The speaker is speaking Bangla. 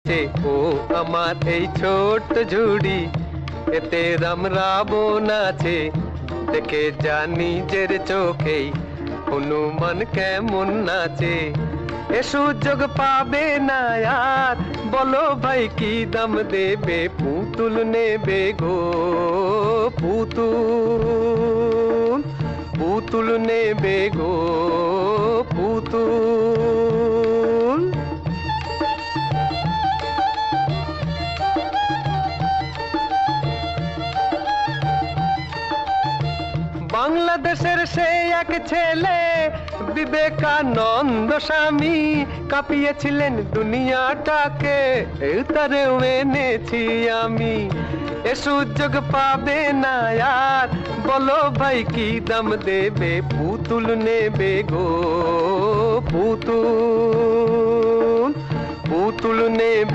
যে ও আমার এই ছোট্ট ঝুড়ি, এতে রাম রাবণ আছে, দেখে যা নিজের চোখেই হনুমান কেমন নাচে। এ সুযোগ পাবে না আর, বলো ভাই কি দাম দেবে, পুতুল নেবে গো পুতুল, পুতুল নেবে গো পুতুল। বাংলাদেশের সেই এক ছেলে বিবেকানন্দ স্বামী, কাঁপিয়েছিলেন দুনিয়াটাকে, তারেও এনেছি আমি। এ সুযোগ পাবে না আর, বলো ভাই কি দাম দেবে, পুতুল নেবে গো পুতুল, পুতুল নেবে।